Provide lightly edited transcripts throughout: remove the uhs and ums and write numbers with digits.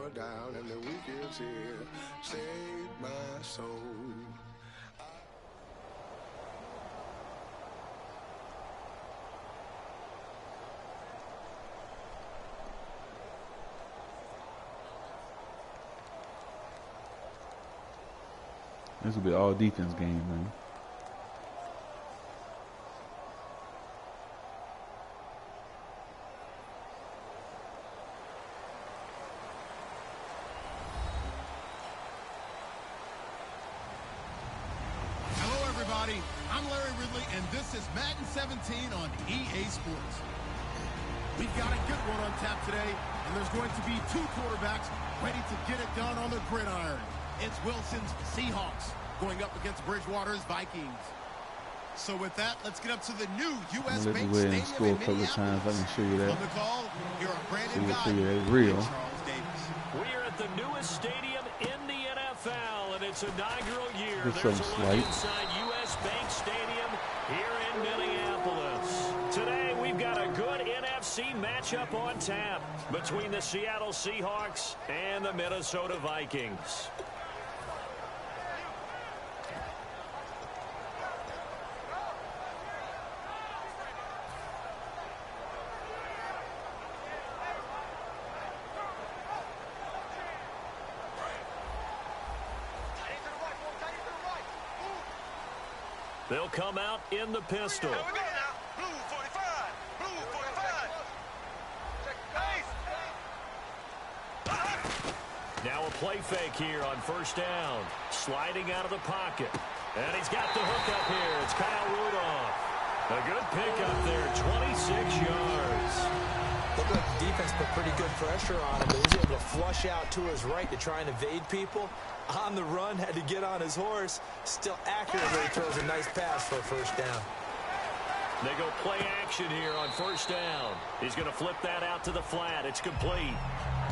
are down and the week is here. Save my soul. This will be all defense game, man. Hello, everybody. I'm Larry Ridley, and this is Madden 17 on EA Sports. We've got a good one on tap today, and there's going to be two quarterbacks ready to get it done on the gridiron. It's Wilson's Seahawks going up against Bridgewater's Vikings. So with that, let's get up to the new U.S. Bank Stadium score a couple of times. I can show you that. On the call, here are Brandon Guy and real. Charles Davis. We are at the newest stadium in the NFL, and its inaugural year. There's There's a some look slight. inside U.S. Bank Stadium here in Minneapolis. Today, we've got a good NFC matchup on tap between the Seattle Seahawks and the Minnesota Vikings. They'll come out in the pistol. Now a play fake here on first down. Sliding out of the pocket. And he's got the hook up here. It's Kyle Rudolph. A good pickup there, 26 yards. Looked like the defense put pretty good pressure on him, but he was able to flush out to his right to try and evade people. On the run, had to get on his horse. Still accurately throws a nice pass for a first down. They go play action here on first down. He's going to flip that out to the flat. It's complete.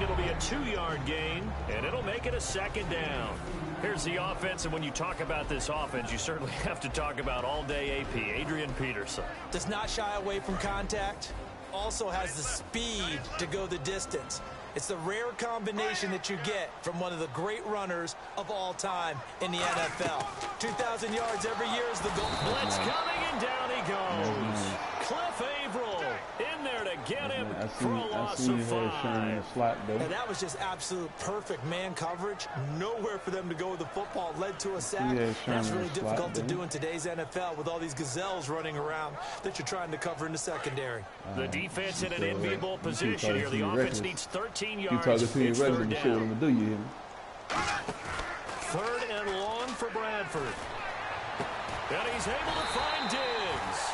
It'll be a 2-yard gain, and it'll make it a second down. Here's the offense, and when you talk about this offense, you certainly have to talk about all-day AP, Adrian Peterson. Does not shy away from contact. Also has the speed to go the distance. It's the rare combination that you get from one of the great runners of all time in the NFL. 2,000 yards every year is the goal. Blitz coming, and down he goes. Cliff Averill in there to get him for a loss of 5. And that was just absolute perfect man coverage. Nowhere for them to go with the football. Led to a sack. That's really difficult to do in today's NFL with all these gazelles running around that you're trying to cover in the secondary. The defense in an enviable position here. The offense needs 13 yards. You talking to your record and show them to do you. Third and long for Bradford. And he's able to find Diggs.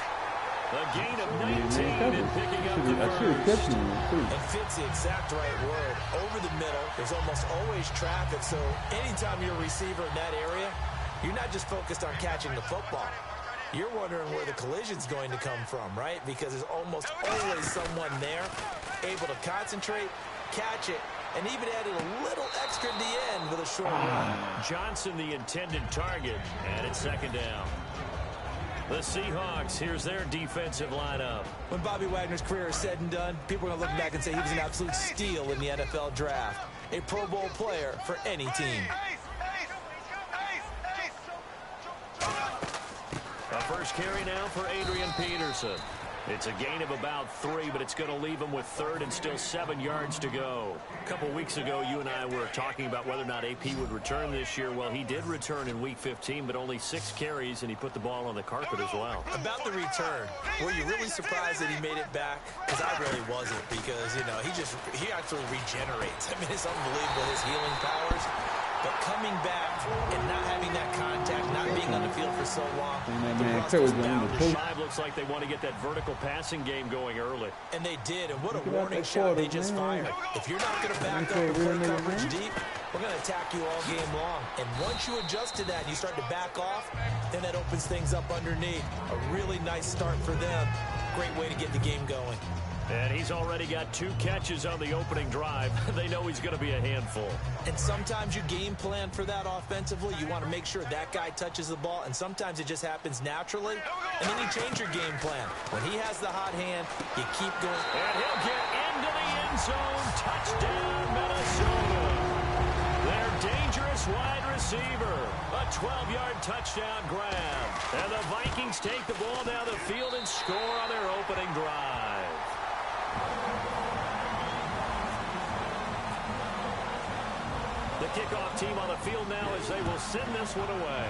A gain of 19 and picking up the first. And fits the exact right word. Over the middle, there's almost always traffic, so anytime you're a receiver in that area, you're not just focused on catching the football. You're wondering where the collision's going to come from, right? Because there's almost always someone there able to concentrate, catch it, and even added a little extra at the end with a short run. Johnson, the intended target, and it's second down. The Seahawks, here's their defensive lineup. When Bobby Wagner's career is said and done, people are going to look back and say he was an absolute steal in the NFL draft. A Pro Bowl player for any team. A first carry now for Adrian Peterson. It's a gain of about 3, but it's going to leave him with third and still 7 yards to go. A couple weeks ago, you and I were talking about whether or not AP would return this year. Well, he did return in Week 15, but only 6 carries, and he put the ball on the carpet as well. About the return, were you really surprised that he made it back? Because I really wasn't, because, you know, he actually regenerates. I mean, it's unbelievable, his healing powers. But coming back and not having that contact, not being on the field for so long, the drive looks like they want to get that vertical passing game going early. And they did, and what a warning shot they just fired. If you're not going to back up and play coverage deep, we're going to attack you all game long. And once you adjust to that and you start to back off, then that opens things up underneath. A really nice start for them. Great way to get the game going. And he's already got 2 catches on the opening drive. They know he's going to be a handful. And sometimes you game plan for that offensively. You want to make sure that guy touches the ball, and sometimes it just happens naturally. And then you change your game plan. When he has the hot hand, you keep going. And he'll get into the end zone. Touchdown, Minnesota. wide receiver. A 12-yard touchdown grab. And the Vikings take the ball down the field and score on their opening drive. The kickoff team on the field now as they will send this one away.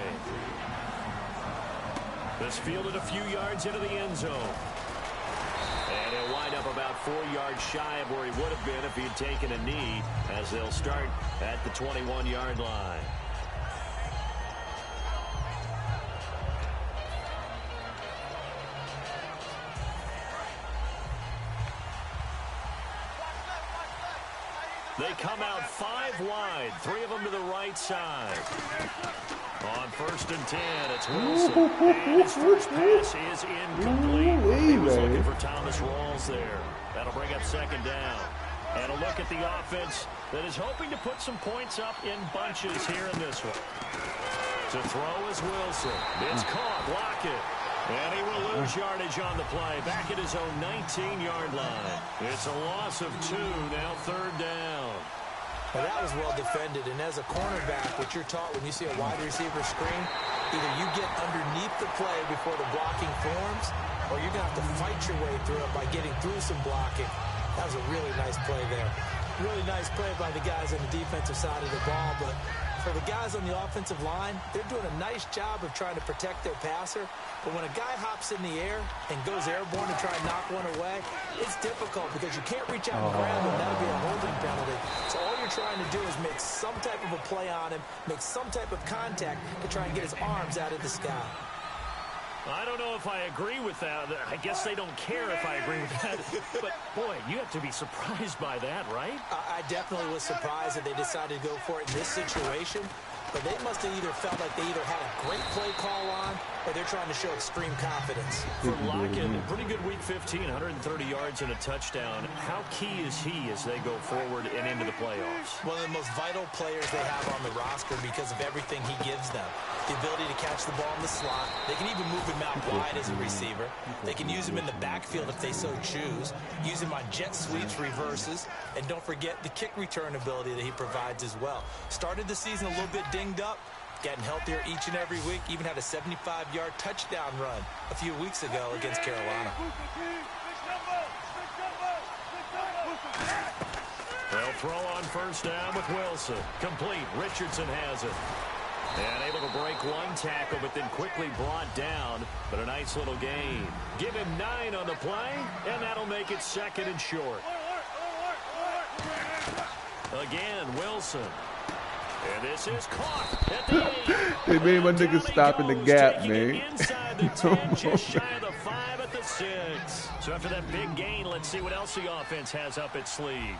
This fielded a few yards into the end zone. And he'll wind up about 4 yards shy of where he would have been if he'd taken a knee, as they'll start at the 21-yard line. They come out 5 wide, 3 of them to the right side. On 1st and 10, it's Wilson. And his first pass is incomplete. He was looking for Thomas Rawls there. That'll bring up 2nd down. And a look at the offense that is hoping to put some points up in bunches here in this one. To throw is Wilson. It's caught. Block it. And he will lose yardage on the play. Back at his own 19-yard line. It's a loss of 2. Now 3rd down. Well, that was well defended, and as a cornerback, what you're taught when you see a wide receiver screen, either you get underneath the play before the blocking forms, or you're going to have to fight your way through it by getting through some blocking. That was a really nice play there. Really nice play by the guys on the defensive side of the ball, but for the guys on the offensive line, they're doing a nice job of trying to protect their passer. But when a guy hops in the air and goes airborne to try and knock one away, it's difficult because you can't reach out and grab him. That would be a holding penalty. So all you're trying to do is make some type of a play on him, make some type of contact to try and get his arms out of the sky. I don't know if I agree with that. I guess they don't care if I agree with that. But, boy, you have to be surprised by that, right? I definitely was surprised that they decided to go for it in this situation. But they must have either felt like they either had a great play call on or they're trying to show extreme confidence. For Lockett, pretty good week 15, 130 yards and a touchdown. How key is he as they go forward and into the playoffs? One of the most vital players they have on the roster because of everything he gives them. The ability to catch the ball in the slot. They can even move him out wide as a receiver. They can use him in the backfield if they so choose. Use him on jet sweeps, reverses. And don't forget the kick return ability that he provides as well. Started the season a little bit dinged up. Getting healthier each and every week. Even had a 75-yard touchdown run a few weeks ago against Carolina. They'll throw on 1st down with Wilson. Complete. Richardson has it. And able to break one tackle, but then quickly brought down. But a nice little gain. Give him 9 on the play, and that'll make it 2nd and short. Again, Wilson. And this is caught at the 8. They made my niggas stop in the gap, man. Inside the 10, just shy of the 5 at the 6. So after that big gain, let's see what else the offense has up its sleeve.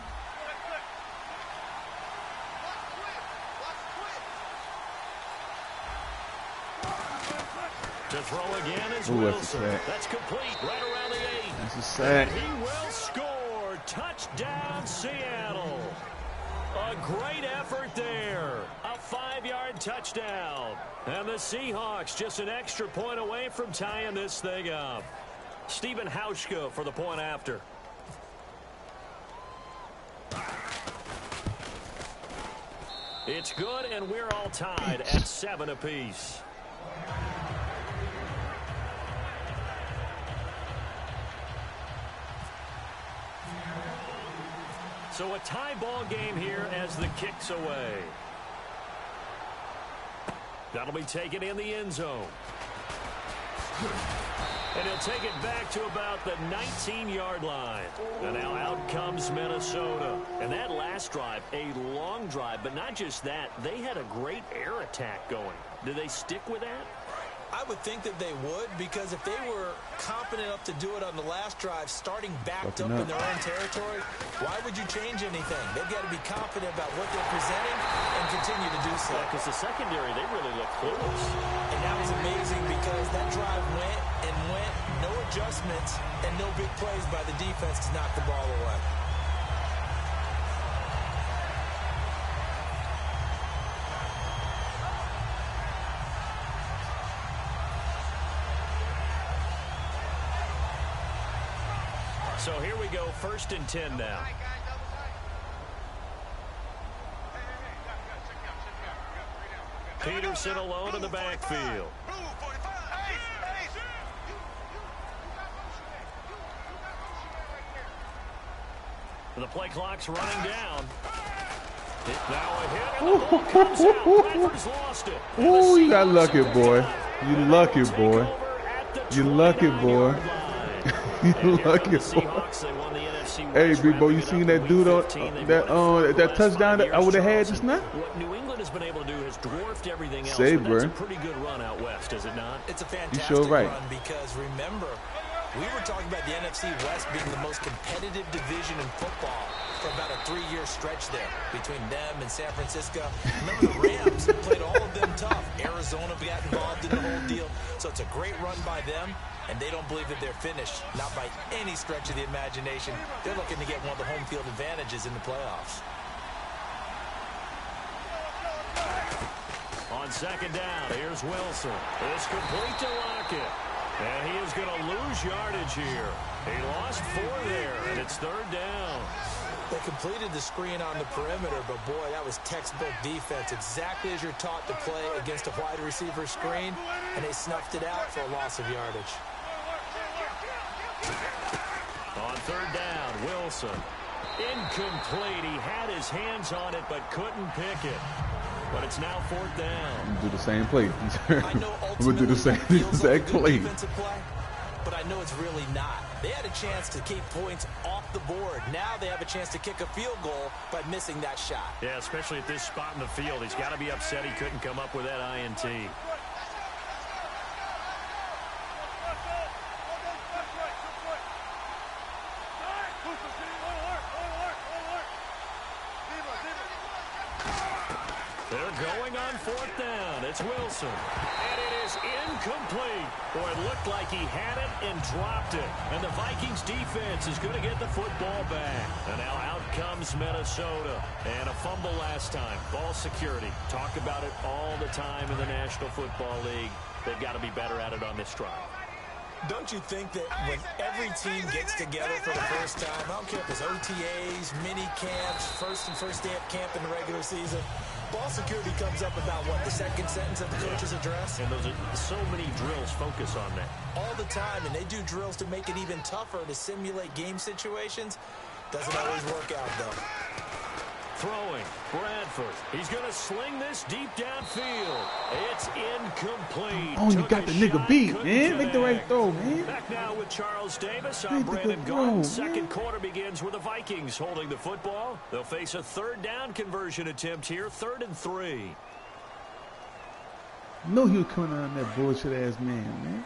To throw again is Wilson. That's complete right around the 8. That's a sack. And he will score. Touchdown, Seattle. A great effort there. A 5-yard touchdown. And the Seahawks just an extra point away from tying this thing up. Stephen Hauschka for the point after. It's good, and we're all tied at 7 apiece. So a tie ball game here as the kick's away. That'll be taken in the end zone. And he'll take it back to about the 19-yard line. And now out comes Minnesota. And that last drive, a long drive, but not just that. They had a great air attack going. Do they stick with that? I would think that they would, because if they were competent enough to do it on the last drive, starting backed up in their own territory, why would you change anything? They've got to be confident about what they're presenting and continue to do so. Yeah, because the secondary, they really look close. And that was amazing because that drive went and went, no adjustments, and no big plays by the defense to knock the ball away. So here we go, 1st and 10 now. Peterson alone in the backfield. The play clock's running down. Now a hit, and the ball comes out. Bradford's lost it. Oh, you got lucky, boy. You lucky, boy. You lucky, boy. You lucky, boy. Hey, B-Bo, you seen that dude on that touchdown that I would have had just now? What New England has been able to do has dwarfed everything else. Say, That's bro. a pretty good run out west, is it not? It's a fantastic sure right. run because, remember, we were talking about the NFC West being the most competitive division in football for about a 3-year stretch there between them and San Francisco. Remember, the Rams played all of them tough. Arizona got involved in the whole deal. So it's a great run by them, and they don't believe that they're finished. Not by any stretch of the imagination. They're looking to get one of the home field advantages in the playoffs. On second down, here's Wilson. It's complete to Lockett. And he is going to lose yardage here. He lost 4 there, and it's third down. They completed the screen on the perimeter, but boy, that was textbook defense. Exactly as you're taught to play against a wide receiver screen, and they snuffed it out for a loss of yardage. On third down, Wilson. Incomplete. He had his hands on it, but couldn't pick it. But it's now fourth down. Do the same play. I know We'll do the same exact play. But I know it's really not. They had a chance to keep points off the board. Now they have a chance to kick a field goal by missing that shot. Yeah, especially at this spot in the field. He's got to be upset he couldn't come up with that INT. They're going on fourth down. It's Wilson. And it is incomplete. Boy, it looked like he had it and dropped it. And the Vikings defense is going to get the football back. And now out comes Minnesota. And a fumble last time. Ball security. Talk about it all the time in the National Football League. They've got to be better at it on this drive. Don't you think that when every team gets together for the first time, I don't care if it's OTAs, mini camps, first day of camp in the regular season, ball security comes up about, what, the second sentence of the coach's address? And those are so many drills focus on that. All the time, and they do drills to make it even tougher to simulate game situations. Doesn't always work out, though. Throwing, Bradford. He's going to sling this deep downfield. It's incomplete. Oh, you got the nigga beat, man. Make the right throw, man. Back now with Charles Davis. I'm Brandon Gaudin. Second quarter begins with the Vikings holding the football. They'll face a third down conversion attempt here, 3rd and 3. I know he was coming on that bullshit ass man.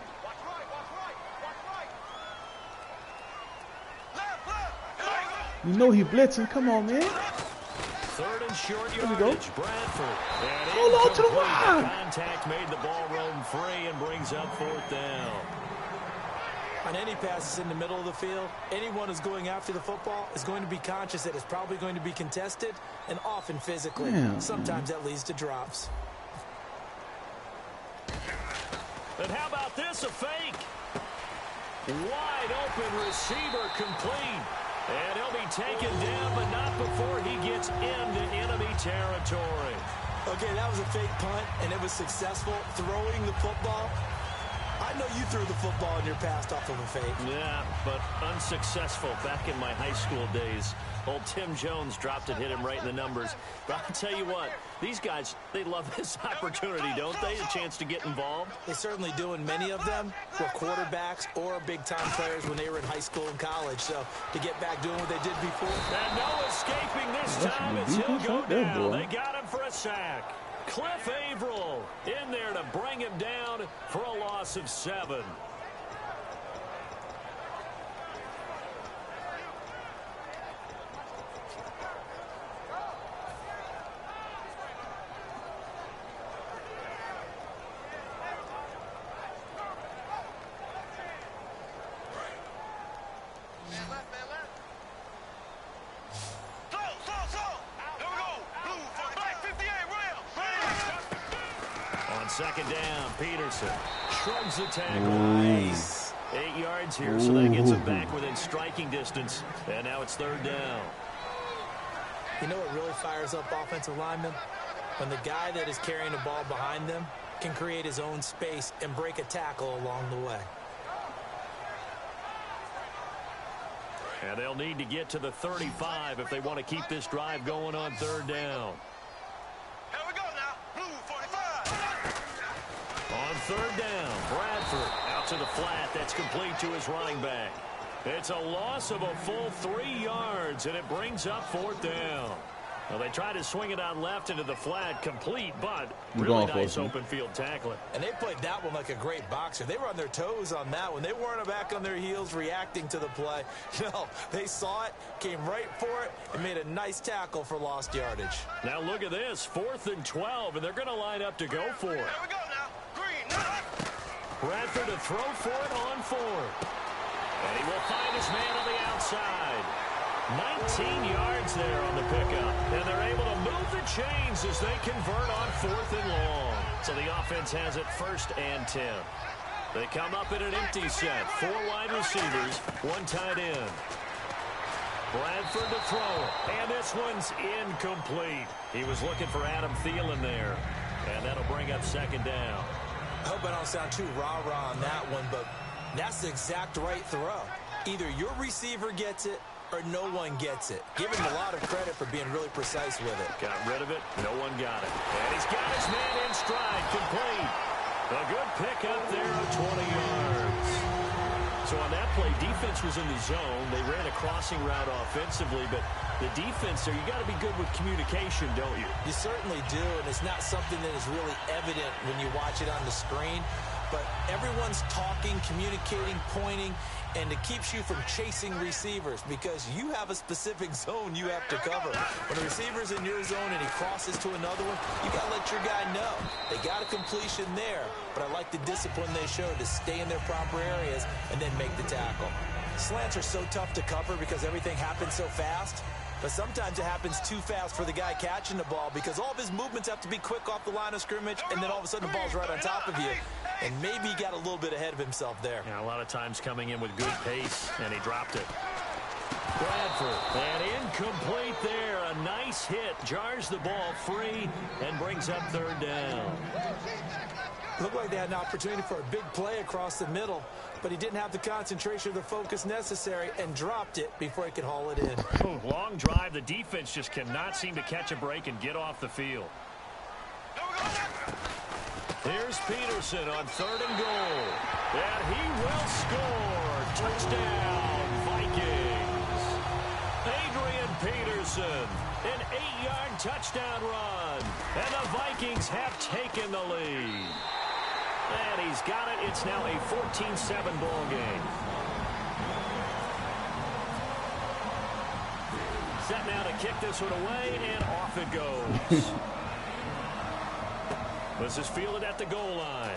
You know he blitzing. Come on, man. 3rd and short There we go. yardage. Bradford. Hold on to the line. Contact made the ball roam free and brings up fourth down. On any passes in the middle of the field, anyone who's going after the football is going to be conscious that it's probably going to be contested and often physically. Damn. Sometimes that leads to drops. And how about this, a fake? Wide open receiver complete. And he'll be taken down, but not before he gets into enemy territory. Okay, that was a fake punt, and it was successful. Throwing the football, I know you threw the football in your past off of a fake. Yeah, but unsuccessful back in my high school days. Old Tim Jones dropped it, hit him right in the numbers. But I'll tell you what, these guys, they love this opportunity, don't they? A chance to get involved. They certainly do, and many of them were quarterbacks or big-time players when they were in high school and college. So to get back doing what they did before. And no escaping this time as he'll go down. They got him for a sack. Cliff Averill in there to bring him down for a loss of 7. Second down, Peterson shrugs the tackle. Nice. 8 yards here, so that gets him back within striking distance. And now it's 3rd down. You know what really fires up offensive linemen? when the guy that is carrying the ball behind them can create his own space and break a tackle along the way. And they'll need to get to the 35 if they want to keep this drive going on third down. Here we go now. Blue 45. On third down, Bradford out to the flat. That's complete to his running back. It's a loss of a full 3 yards, and it brings up fourth down. Well, they try to swing it out left into the flat, complete, but really nice open field tackling. And they played that one like a great boxer. They were on their toes on that one. They weren't back on their heels reacting to the play. No, they saw it, came right for it, and made a nice tackle for lost yardage. Now look at this, 4th and 12, and they're going to line up to go for it. Here we go now. Green. Now. Bradford to throw for it on 4th. And he will find his man on the outside. 19 yards there on the pickup. And they're able to move the chains as they convert on 4th and long. So the offense has it 1st and 10. They come up in an empty set. 4 wide receivers, 1 tight end. Bradford to throw. And this one's incomplete. He was looking for Adam Thielen there. And that'll bring up 2nd down. I hope I don't sound too rah-rah on that one, but that's the exact right throw. Either your receiver gets it or no one gets it. Give him a lot of credit for being really precise with it. Got rid of it. No one got it. And he's got his man in stride. Complete. A good pickup there of 20 yards. So on that play, defense was in the zone. They ran a crossing route offensively, but the defense there, you got to be good with communication, don't you? You certainly do, and it's not something that is really evident when you watch it on the screen. But everyone's talking, communicating, pointing, and it keeps you from chasing receivers because you have a specific zone you have to cover. When a receiver's in your zone and he crosses to another one, you got to let your guy know. They got a completion there, but I like the discipline they showed to stay in their proper areas and then make the tackle. Slants are so tough to cover because everything happens so fast. But sometimes it happens too fast for the guy catching the ball because all of his movements have to be quick off the line of scrimmage, and then all of a sudden the ball's right on top of you. And maybe he got a little bit ahead of himself there. Yeah, a lot of times coming in with good pace, and he dropped it. Bradford, and incomplete there. A nice hit, jars the ball free, and brings up 3rd down. Looked like they had an opportunity for a big play across the middle, but he didn't have the concentration or the focus necessary and dropped it before he could haul it in. Long drive. The defense just cannot seem to catch a break and get off the field. Here's Peterson on 3rd and goal. And he will score. Touchdown, Vikings. Adrian Peterson, an 8-yard touchdown run. And the Vikings have taken the lead. And he's got it. It's now a 14-7 ball game. Set now to kick this one away, and off it goes. This is fielded at the goal line.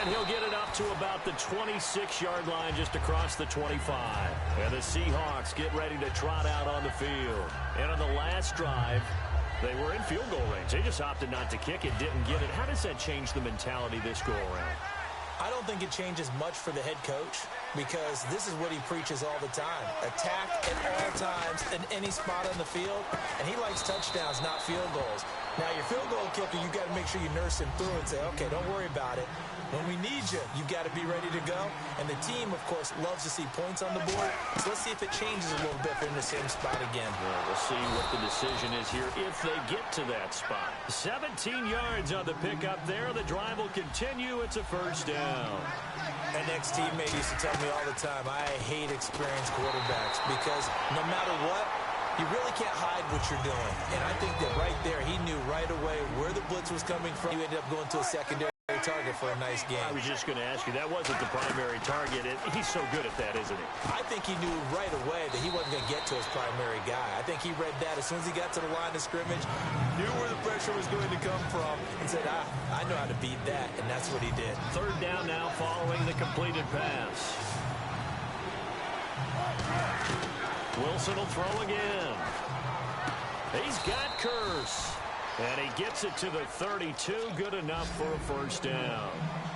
And he'll get it up to about the 26-yard line, just across the 25. And the Seahawks get ready to trot out on the field. And on the last drive, they were in field goal range. They just opted not to kick it, didn't get it. How does that change the mentality this go-around? I don't think it changes much for the head coach because this is what he preaches all the time. Attack at all times in any spot on the field, and he likes touchdowns, not field goals. Now, your field goal kicker, you got to make sure you nurse him through and say, okay, don't worry about it. When we need you, you got to be ready to go. And the team, of course, loves to see points on the board. So let's see if it changes a little bit if they're in the same spot again. Well, we'll see what the decision is here if they get to that spot. 17 yards on the pickup there. The drive will continue. It's a 1st down. An ex-teammate used to tell me all the time, I hate experienced quarterbacks because no matter what, you really can't hide what you're doing. And I think that right there, he knew right away where the blitz was coming from. He ended up going to a secondary target for a nice game. I was just going to ask you, that wasn't the primary target. He's so good at that, isn't he? I think he knew right away that he wasn't going to get to his primary guy. I think he read that as soon as he got to the line of scrimmage, knew where the pressure was going to come from, and said, I know how to beat that, and that's what he did. 3rd down now following the completed pass. Wilson will throw again. He's got Kearse. And he gets it to the 32. Good enough for a 1st down.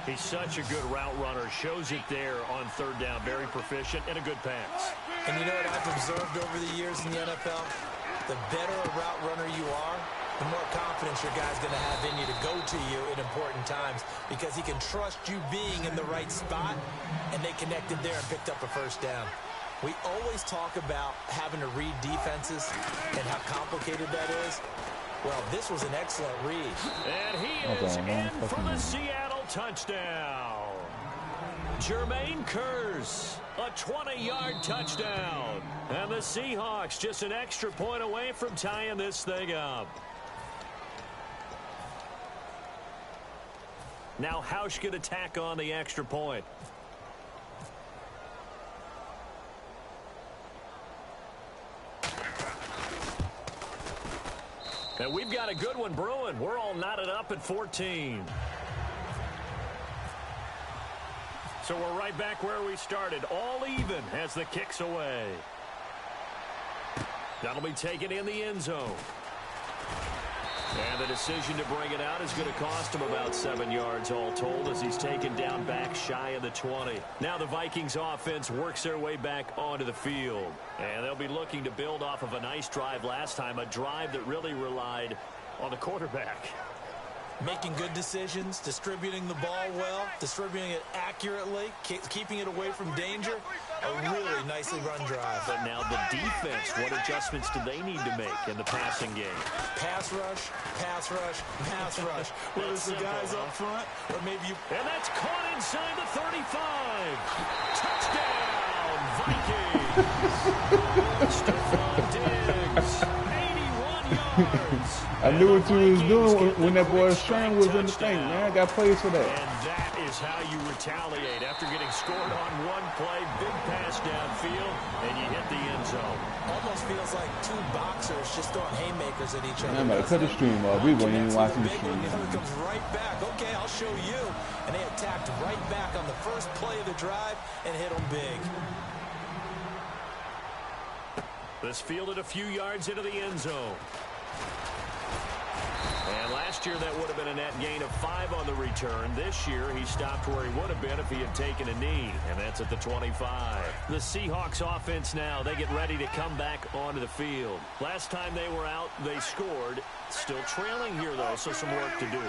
He's such a good route runner. Shows it there on 3rd down. Very proficient and a good pass. And you know what I've observed over the years in the NFL? The better a route runner you are, the more confidence your guy's going to have in you to go to you in important times because he can trust you being in the right spot, and they connected there and picked up a first down. We always talk about having to read defenses and how complicated that is. Well, this was an excellent read. And he is in for the Seattle touchdown. Jermaine Kearse, a 20-yard touchdown. And the Seahawks just an extra point away from tying this thing up. Now Hausch could attack on the extra point. And we've got a good one brewing. We're all knotted up at 14. So we're right back where we started. All even as the kick's away. That'll be taken in the end zone. And the decision to bring it out is going to cost him about 7 yards all told as he's taken down back shy of the 20. Now the Vikings offense works their way back onto the field. And they'll be looking to build off of a nice drive last time, a drive that really relied on the quarterback. Making good decisions, distributing the ball well, distributing it accurately, keeping it away from danger. A really nicely run drive. But now the defense, what adjustments do they need to make in the passing game? Pass rush, pass rush, pass rush. Whether it's the guys up front or maybe you... And that's caught inside the 35. Touchdown, Vikings. Stephon Diggs, 81 yards. I knew what you was doing when that boy Strang was in the thing, man. I got plays for that. And that is how you retaliate after getting scored on one play. Big pass downfield, and you hit the end zone. Almost feels like two boxers just throwing haymakers at each other. Man, I'm about to cut the stream off. We weren't even watching the stream. The other comes right back. Okay, I'll show you. And they attacked right back on the first play of the drive and hit them big. This fielded a few yards into the end zone. And last year that would have been a net gain of 5 on the return. This year he stopped where he would have been if he had taken a knee, and that's at the 25. The Seahawks offense now, they get ready to come back onto the field. Last time they were out, they scored. Still trailing here, though, so some work to do.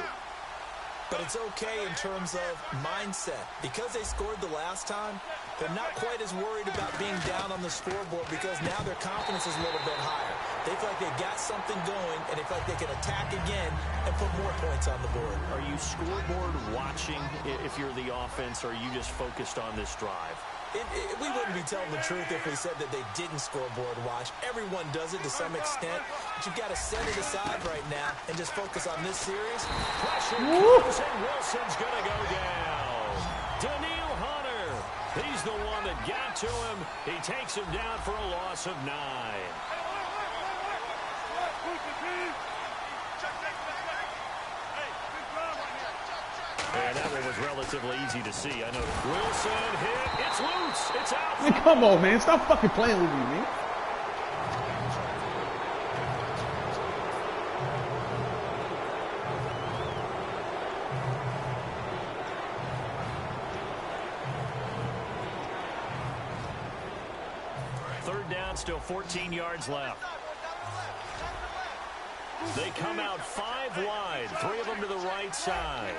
But it's okay in terms of mindset. Because they scored the last time, they're not quite as worried about being down on the scoreboard because now their confidence is a little bit higher. They feel like they've got something going, and they feel like they can attack again and put more points on the board. Are you scoreboard watching if you're the offense, or are you just focused on this drive? We wouldn't be telling the truth if we said that they didn't scoreboard watch. Everyone does it to some extent, but you've got to set it aside right now and just focus on this series. Pressure comes, and Wilson's going to go down. Danielle Hunter, he's the one that got to him. He takes him down for a loss of 9. And that one was relatively easy to see. I know Wilson hit. It's loose. It's out. Man, come on, man. Stop fucking playing with me, man. Third down, still 14 yards left. They come out 5 wide, 3 of them to the right side.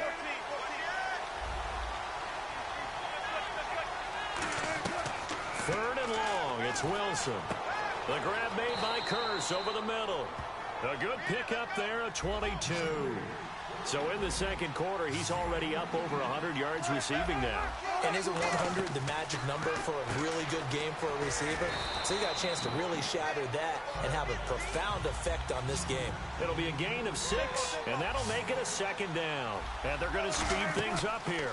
Third and long, it's Wilson. The grab made by Kearse over the middle. A good pickup there, a 22. So in the second quarter, he's already up over 100 yards receiving now. And isn't 100 the magic number for a really good game for a receiver? So you got a chance to really shatter that and have a profound effect on this game. It'll be a gain of 6, and that'll make it a second down. And they're going to speed things up here.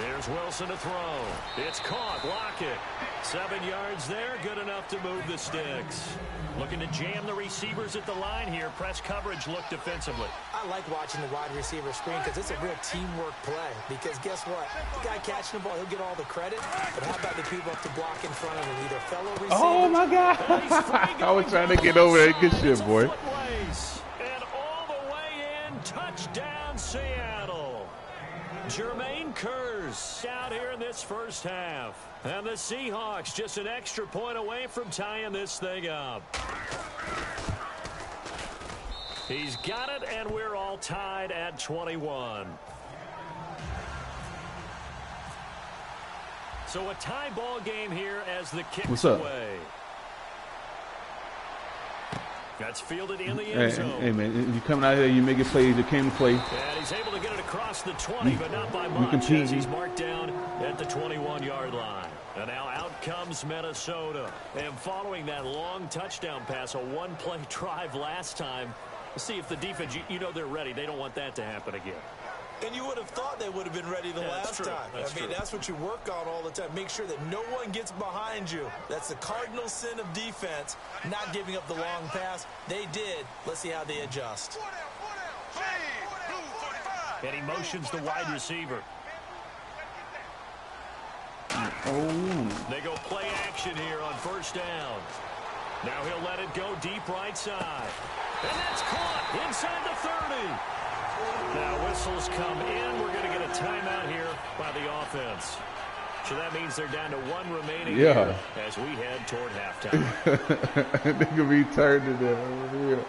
Here's Wilson to throw. It's caught. Lockett. 7 yards there. Good enough to move the sticks. Looking to jam the receivers at the line here. Press coverage look defensively. I like watching the wide receiver screen because it's a real teamwork play. Because guess what? The guy catching the ball, he'll get all the credit. But how about the people up to block in front of him? Either fellow receivers. Oh, my God. I was trying to get over that. Good shit, boy. And all the way in. Touchdown, Seattle. Jermaine Kearse out here in this first half. And the Seahawks just an extra point away from tying this thing up. He's got it, and we're all tied at 21. So a tie ball game here as the kick's away. That's fielded in the end zone. Hey, man, if you coming out here, you make it plays, you came to play. And he's able to get it across the 20, but not by much, as he's marked down at the 21-yard line. And now out comes Minnesota. And following that long touchdown pass, a one-play drive last time, see if the defense, you know they're ready. They don't want that to happen again. And you would have thought they would have been ready the last time. I mean, that's what you work on all the time. Make sure that no one gets behind you. That's the cardinal sin of defense, not giving up the long pass. They did. Let's see how they adjust. And he motions the wide receiver. Oh. They go play action here on first down. Now he'll let it go deep right side. And that's caught inside the 30. Now whistles come in. We're going to get a timeout here by the offense. So that means they're down to one remaining here as we head toward halftime. They could be turned to them.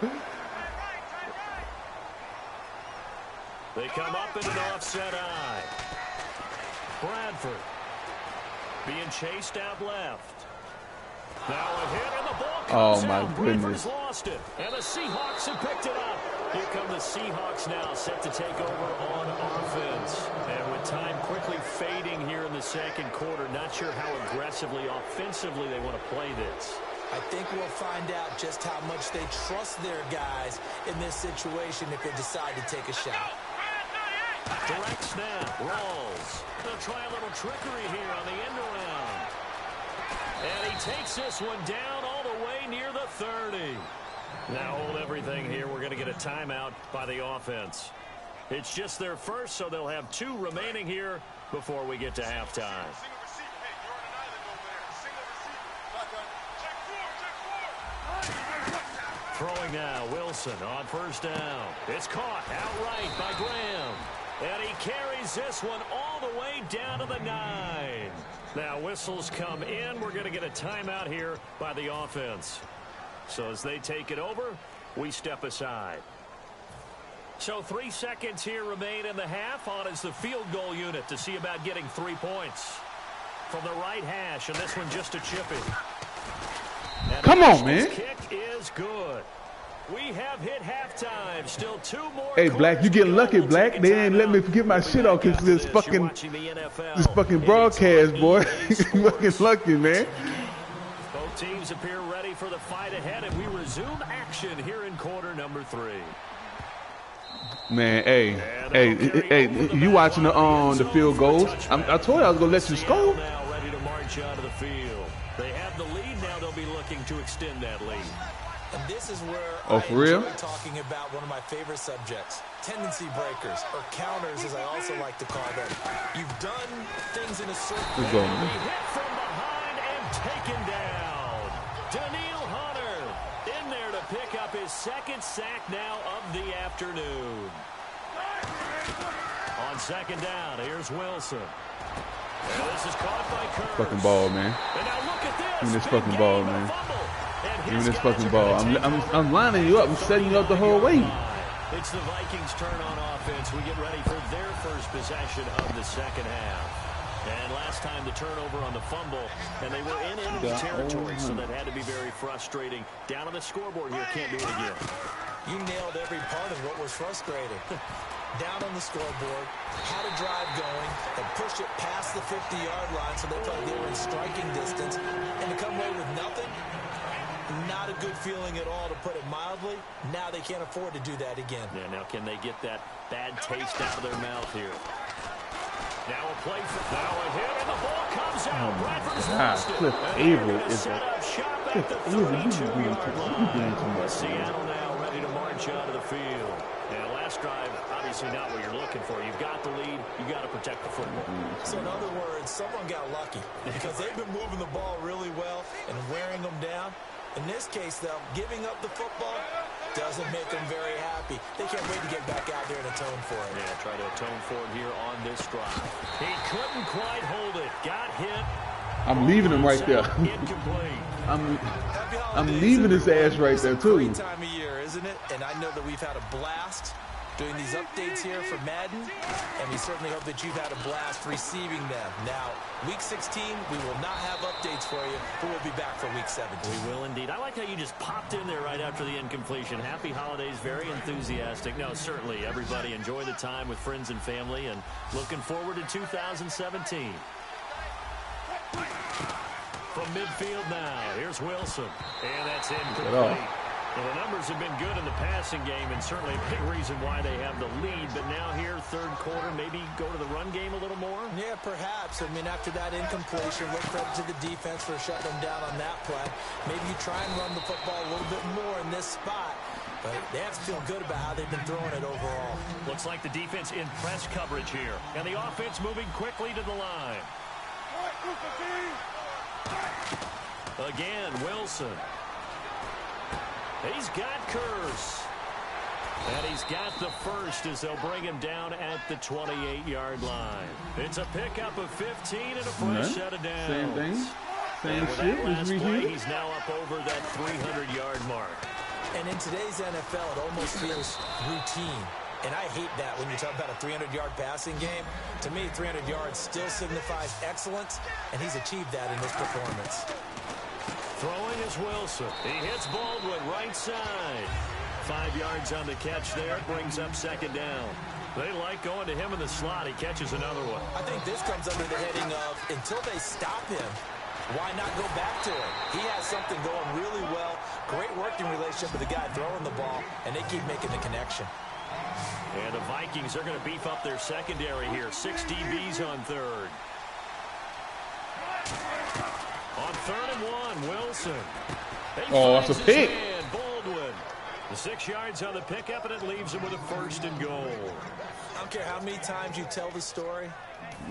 They come up in an offset eye. Bradford being chased out left. Now a hit and the ball comes out. Bradford's lost it. And the Seahawks have picked it up. Here come the Seahawks now set to take over on offense. And with time quickly fading here in the second quarter, not sure how aggressively, offensively they want to play this. I think we'll find out just how much they trust their guys in this situation if they decide to take a shot. Direct snap, rolls. They'll try a little trickery here on the end around. And he takes this one down all the way near the 30. Now hold everything here. We're going to get a timeout by the offense. It's just their first, so they'll have two remaining here before we get to halftime. Throwing now, Wilson on first down. It's caught outright by Graham. And he carries this one all the way down to the 9. Now whistles come in. We're going to get a timeout here by the offense. So as they take it over, we step aside. So 3 seconds here remain in the half. On is the field goal unit to see about getting 3 points. From the right hash, and this one just a chippy. Come on, man. Kick is good. We have hit halftime. Still 2 more. Hey, Black, you getting lucky, Black. They ain't let me get my shit off because this fucking broadcast, boy. You fucking lucky, man. Both teams appear ready for the fight ahead, and we resume action here in quarter number 3. Man, hey, you watching the field goals? I told you I was gonna let you score. Now ready to march out of the field. They have the lead now. They'll be looking to extend that lead. And this is where I enjoy talking about one of my favorite subjects, tendency breakers, or counters as I also like to call them. You've done things in a certain way. Hit from behind and taken down. Danielle Hunter in there to pick up his second sack now of the afternoon. On second down, here's Wilson. And this is caught by Kurtz. Fucking ball, man. And now look at this. Give me this fucking ball, man. Give me this fucking ball. I'm lining you up. I'm setting you up the whole way. It's the Vikings' turn on offense. We get ready for their first possession of the second half. And last time the turnover on the fumble, and they were in enemy territory, so that had to be very frustrating. Down on the scoreboard here, can't do it again. You nailed every part of what was frustrating. Down on the scoreboard, had a drive going, and pushed it past the 50-yard line so they felt they were in striking distance, and to come away with nothing, not a good feeling at all, to put it mildly. Now they can't afford to do that again. Yeah, now can they get that bad taste out of their mouth here? Now a play for a hit, and the ball comes out. Bradford's lost it. Cliff Averill is set up shop at the 32-yard line. Seattle now ready to march out of the field. And last drive, obviously not what you're looking for. You've got the lead. You've got to protect the football. So in other words, someone got lucky because they've been moving the ball really well and wearing them down. In this case, though, giving up the football doesn't make them very happy. They can't wait to get back out there and atone for it. Yeah, try to atone for it here on this drive. He couldn't quite hold it. Got hit. I'm leaving him right there. I'm leaving his ass right there too. Great time of year, isn't it? And I know that we've had a blast doing these updates here for Madden, and we certainly hope that you've had a blast receiving them. Now, Week 16, we will not have updates for you, but we'll be back for Week 17. We will indeed. I like how you just popped in there right after the incompletion. Happy holidays, very enthusiastic. No, certainly, everybody enjoy the time with friends and family, and looking forward to 2017. From midfield now, here's Wilson, and that's incomplete. Well, the numbers have been good in the passing game, and certainly a big reason why they have the lead. But now here, third quarter, maybe go to the run game a little more? Yeah, perhaps. I mean, after that incompletion, what credit to the defense for shutting them down on that play. Maybe you try and run the football a little bit more in this spot. But they have to feel good about how they've been throwing it overall. Looks like the defense in press coverage here. And the offense moving quickly to the line. Again, Wilson. He's got Kearse. And he's got the first as they'll bring him down at the 28-yard line. It's a pickup of 15 and a fresh set of downs. Same thing. Same shit. He's now up over that 300-yard mark. And in today's NFL, it almost feels routine. And I hate that when you talk about a 300-yard passing game. To me, 300 yards still signifies excellence, and he's achieved that in this performance. Throwing is Wilson. He hits Baldwin right side. 5 yards on the catch there. Brings up second down. They like going to him in the slot. He catches another one. I think this comes under the heading of until they stop him, why not go back to him? He has something going really well. Great working relationship with the guy throwing the ball, and they keep making the connection. And the Vikings are going to beef up their secondary here. 6 DBs on third. On 3rd and 1, Wilson. Oh, that's a pick. Baldwin. The 6 yards on the pickup, and it leaves him with a 1st and goal. I don't care how many times you tell the story.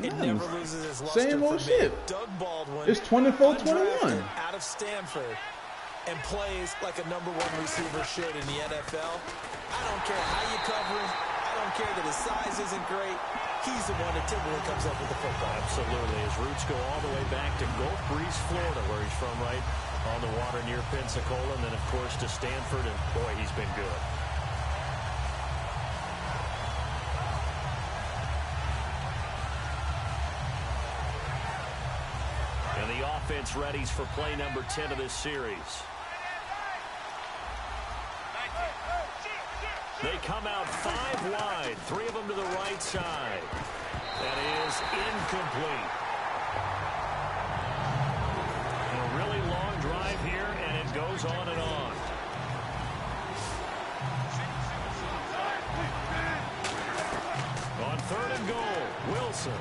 It never loses its luster. Same old shit. Doug Baldwin. It's 24-21. Out of Stanford and plays like a #1 receiver should in the NFL. I don't care how you cover him. I don't care that his size isn't great. He's the one that typically comes up with the football. Absolutely. His roots go all the way back to Gulf Breeze, Florida, where he's from, right on the water near Pensacola, and then, of course, to Stanford, and boy, he's been good. And the offense readies for play number 10 of this series. They come out 5 wide, 3 of them to the right side. That is incomplete. A really long drive here, and it goes on and on. On 3rd and goal, Wilson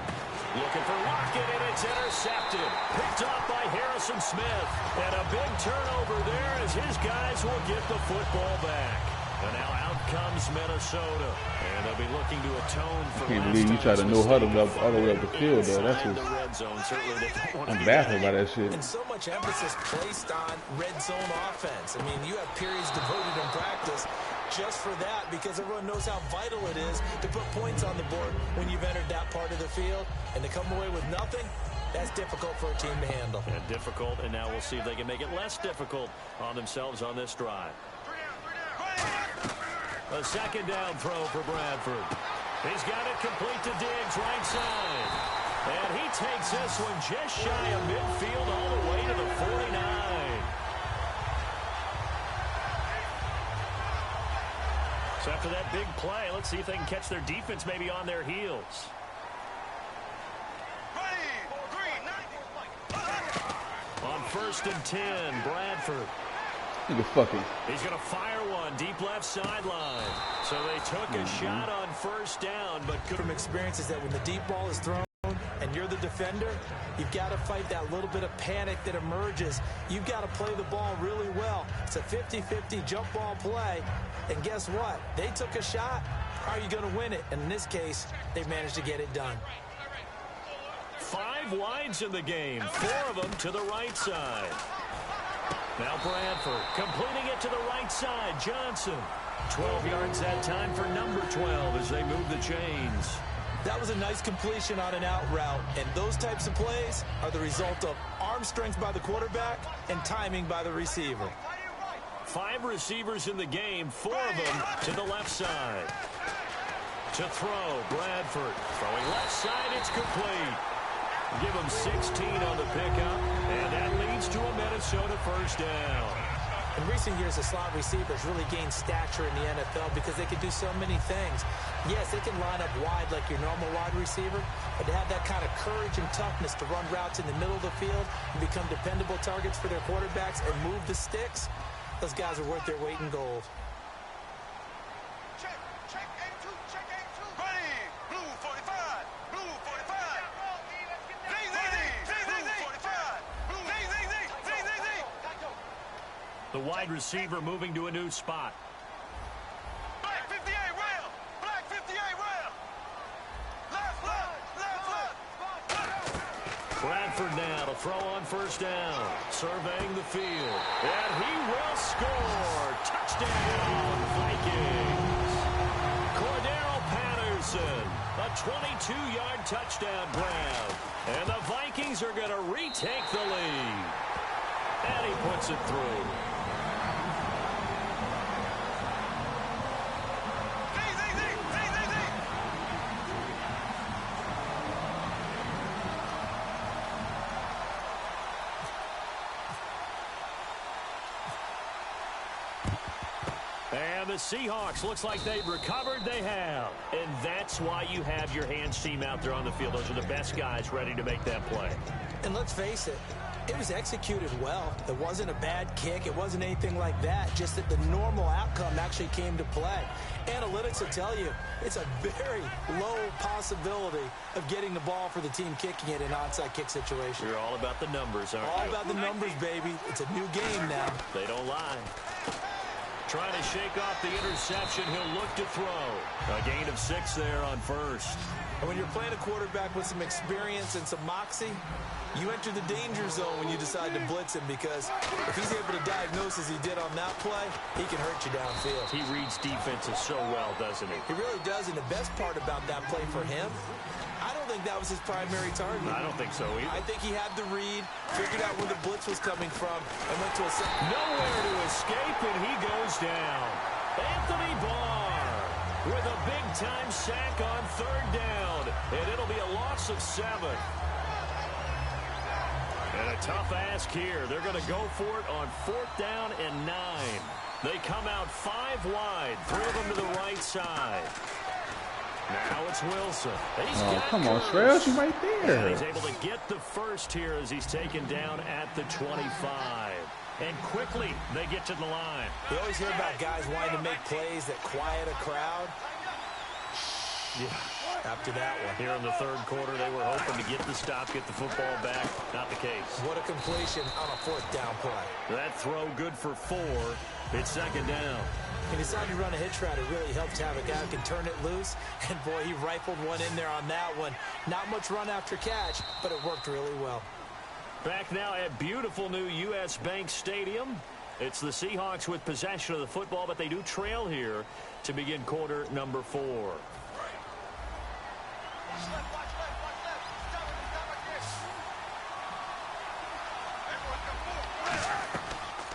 looking for Lockett, and it's intercepted. Picked off by Harrison Smith. And a big turnover there as his guys will get the football back. And now out comes Minnesota. And they'll be looking to atone for I can't believe you try to no huddle up all the way up the field there. That's the just, red zone. Certainly they don't want to I'm baffled by that shit. And so much emphasis placed on red zone offense. I mean, you have periods devoted in practice just for that, because everyone knows how vital it is to put points on the board when you've entered that part of the field. And to come away with nothing, that's difficult for a team to handle. And difficult, and now we'll see if they can make it less difficult on themselves on this drive. A 2nd down throw for Bradford. He's got it complete to Diggs, right side. And he takes this one just shy of midfield all the way to the 49. So after that big play, let's see if they can catch their defense maybe on their heels. On 1st and 10, Bradford. He's going to fire one deep left sideline. So they took a shot on 1st down, but Good from experiences that when the deep ball is thrown and you're the defender, you've got to fight that little bit of panic that emerges. You've got to play the ball really well. It's a 50-50 jump ball play. And guess what? They took a shot. How are you going to win it? And in this case, they managed to get it done. 5 wides in the game, 4 of them to the right side. Now Bradford completing it to the right side. Johnson, 12 yards that time for number 12 as they move the chains. That was a nice completion on an out route, and those types of plays are the result of arm strength by the quarterback and timing by the receiver. 5 receivers in the game, 4 of them to the left side. To throw, Bradford. Throwing left side, it's complete. Give him 16 on the pickup, and that leads to a Minnesota first down. In recent years, the slot receivers really gained stature in the NFL because they can do so many things. Yes, they can line up wide like your normal wide receiver, but to have that kind of courage and toughness to run routes in the middle of the field and become dependable targets for their quarterbacks and move the sticks, those guys are worth their weight in gold. Check, check, A2, check A2. Ready, blue 45, blue 45. Blue 45, blue, The wide receiver moving to a new spot. Black 58 rail, black 58 rail. Left. Bradford now to throw on first down. Surveying the field. And he will score. Touchdown, Vikings. Cordero Patterson. A 22-yard touchdown grab. And the Vikings are going to retake the lead. And he puts it through. And the Seahawks, looks like they've recovered. They have. And that's why you have your hands team out there on the field. Those are the best guys ready to make that play. And let's face it, it was executed well. It wasn't a bad kick. It wasn't anything like that. Just that the normal outcome actually came to play. Analytics will tell you it's a very low possibility of getting the ball for the team kicking it in an onside kick situation. You're all about the numbers, aren't you? All about the numbers, baby. It's a new game now. They don't lie. Trying to shake off the interception. He'll look to throw. A gain of 6 there on first. And when you're playing a quarterback with some experience and some moxie, you enter the danger zone when you decide to blitz him, because if he's able to diagnose as he did on that play, he can hurt you downfield. He reads defenses so well, doesn't he? He really does, and the best part about that play for him, I don't think that was his primary target. I don't think so either. I think he had the read, figured out where the blitz was coming from, and went to a second. Nowhere to escape, and he goes down. Anthony Barr with a big-time sack on third down, and it'll be a loss of 7. And a tough ask here. They're going to go for it on 4th down and 9. They come out 5 wide, 3 of them to the right side. Now it's Wilson. Oh, come on, Strauss, you right there. And he's able to get the first here as he's taken down at the 25. And quickly, they get to the line. You always hear about guys wanting to make plays that quiet a crowd. Yeah. After that one. Here in the third quarter, they were hoping to get the stop, get the football back. Not the case. What a completion on a 4th down play. That throw good for 4. It's 2nd down. He decided to run a hitch route. It really helped to have a guy who can turn it loose. And, boy, he rifled one in there on that one. Not much run after catch, but it worked really well. Back now at beautiful new U.S. Bank Stadium. It's the Seahawks with possession of the football, but they do trail here to begin quarter number 4.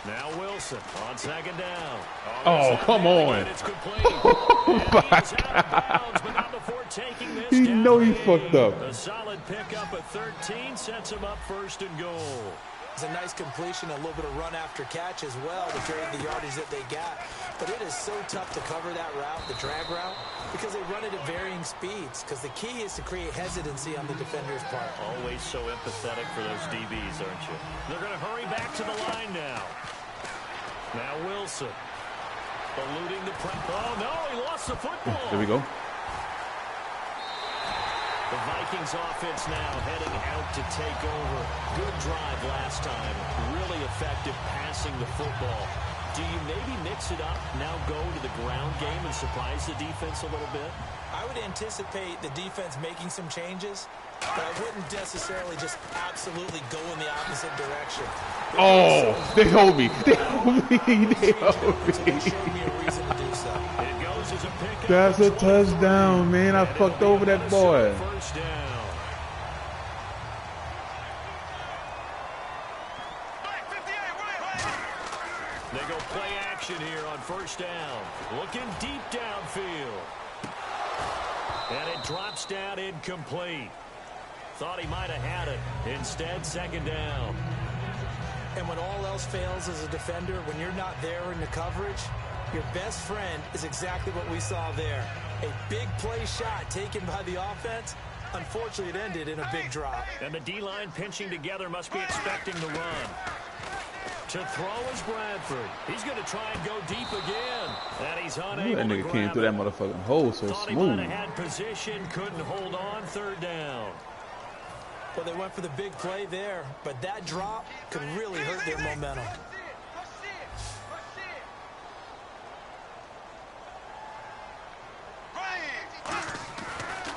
Now Wilson on 2nd down. Oh, come on. It's complete. Oh, my God. But not before taking this He down. know he fucked up. A solid pickup at 13 sets him up 1st and goal. It's a nice completion, a little bit of run after catch as well to trade the yardage that they got. But it is so tough to cover that route, the drag route, because they run it at varying speeds. Because the key is to create hesitancy on the defender's part. Always so empathetic for those DBs, aren't you? They're going to hurry back to the line now. Now Wilson. Eluding the press. Oh, no, he lost the football. There we go. The Vikings offense now heading out to take over. Good drive last time. Really effective passing the football. Do you maybe mix it up, now go to the ground game and surprise the defense a little bit? I would anticipate the defense making some changes, but I wouldn't necessarily just absolutely go in the opposite direction. Oh, they hold me. They hold me. They hold me. It goes as a pickup. That's a touchdown, man. I fucked over that boy. First down. They go play action here on first down. Looking deep downfield. And it drops down incomplete. Thought he might have had it. Instead, second down. And when all else fails as a defender, when you're not there in the coverage, your best friend is exactly what we saw there. A big play shot taken by the offense. Unfortunately, it ended in a big drop. And the D-line pinching together must be expecting the run. To throw is Bradford. He's going to try and go deep again. And he's unable That to nigga grab came through that motherfucking hole so Thought he might smooth. have had position, couldn't hold on, third down. Well, they went for the big play there, but that drop could really hurt their momentum.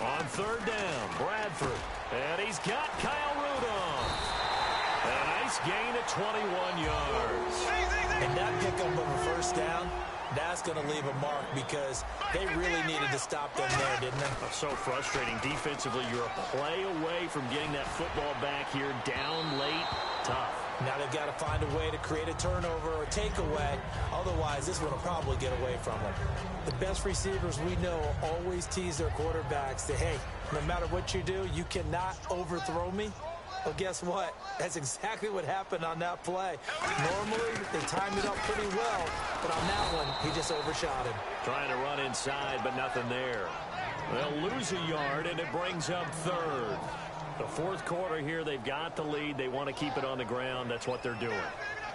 On third down, Bradford. And he's got Kyle Rudolph. A nice gain of 21 yards. And that pickup of a first down, that's going to leave a mark because they really needed to stop them there, didn't they? So frustrating. Defensively, you're a play away from getting that football back here. Down late, tough. Now they've got to find a way to create a turnover or takeaway. Otherwise, this one will probably get away from them. The best receivers we know always tease their quarterbacks that, hey, no matter what you do, you cannot overthrow me. Well, guess what? That's exactly what happened on that play. Normally, they timed it up pretty well, but on that one, he just overshot him. Trying to run inside, but nothing there. They'll lose a yard, and it brings up third. The fourth quarter here, they've got the lead. They want to keep it on the ground. That's what they're doing.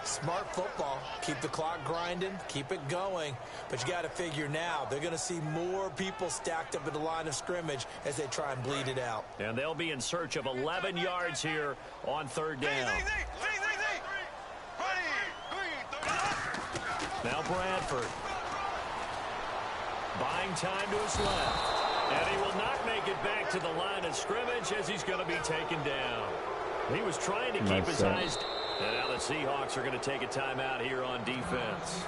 Smart football. Keep the clock grinding. Keep it going. But you got to figure now, they're going to see more people stacked up at the line of scrimmage as they try and bleed it out. And they'll be in search of 11 yards here on third down. Now Bradford. Buying time to his left. And he will not make it back to the line of scrimmage as he's going to be taken down. He was trying to keep his eyes. And now the Seahawks are going to take a timeout here on defense.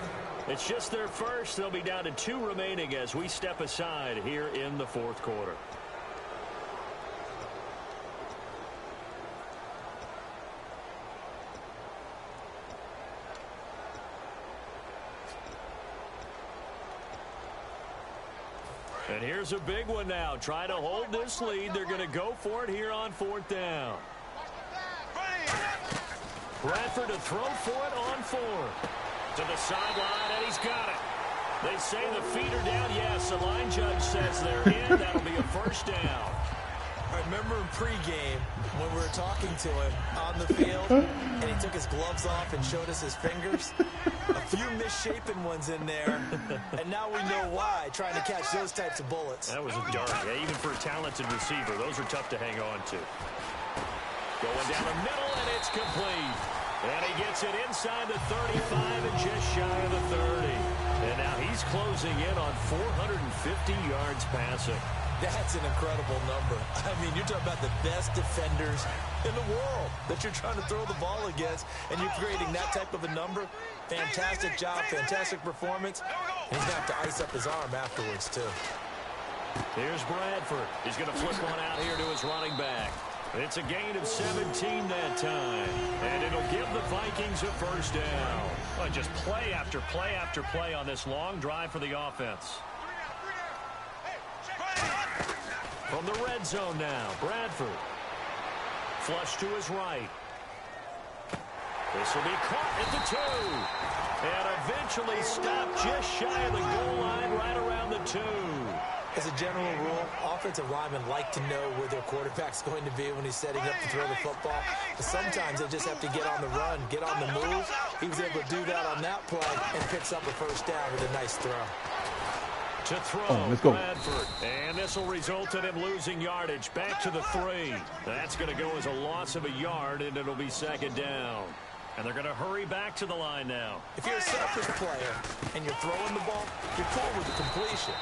It's just their first. They'll be down to 2 remaining as we step aside here in the fourth quarter. And here's a big one now. Trying to hold this lead. They're going to go for it here on fourth down. Bradford to throw for it on 4. To the sideline, and he's got it. They say the feet are down. Yes, the line judge says they're in. That'll be a first down. I remember in pregame when we were talking to him on the field, and he took his gloves off and showed us his fingers. A few misshapen ones in there, and now we know why, trying to catch those types of bullets. That was a dart. Yeah, even for a talented receiver, those are tough to hang on to. Going down the middle, and it's complete. And he gets it inside the 35 and just shy of the 30. And now he's closing in on 450 yards passing. That's an incredible number. I mean, you're talking about the best defenders in the world that you're trying to throw the ball against, and you're creating that type of a number. Fantastic job, fantastic performance. And he's going to have to ice up his arm afterwards, too. Here's Bradford. He's going to flip one out here to his running back. It's a gain of 17 that time, and it'll give the Vikings a first down. Well, just play after play after play on this long drive for the offense. From the red zone now, Bradford. Flush to his right. This will be caught at the 2. And eventually stopped just shy of the goal line right around the 2. As a general rule, offensive linemen like to know where their quarterback's going to be when he's setting up to throw the football. But sometimes they just have to get on the run, get on the move. He was able to do that on that play and picks up a first down with a nice throw. To throw, let's go. Bradford. And this will result in him losing yardage. Back to the 3. That's going to go as a loss of a yard, and it'll be second down. And they're going to hurry back to the line now. If you're a selfish player and you're throwing the ball, you're cool with the completion.